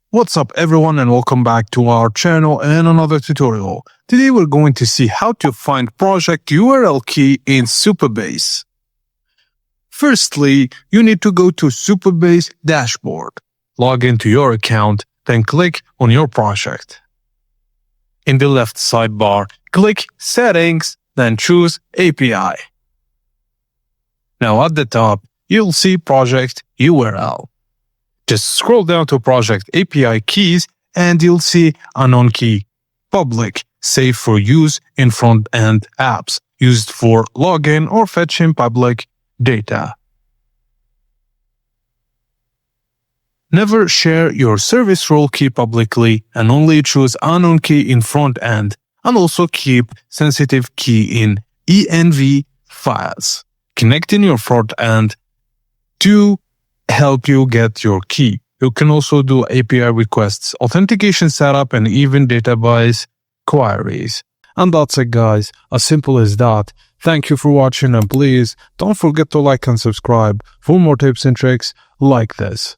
What's up everyone and welcome back to our channel and another tutorial. Today we're going to see how to find project URL key in Supabase. Firstly, you need to go to Supabase dashboard. Log into your account, then click on your project. In the left sidebar, click Settings, then choose API. Now at the top, you'll see Project URL. Just scroll down to Project API keys and you'll see unknown key, public, safe for use in front-end apps, used for login or fetching public data. Never share your service role key publicly and only choose unknown key in front-end, and also keep sensitive key in env files. Connecting your front-end to help you get your key. You can also do API requests, authentication setup, and even database queries. And that's it guys, as simple as that. Thank you for watching and please don't forget to like and subscribe for more tips and tricks like this.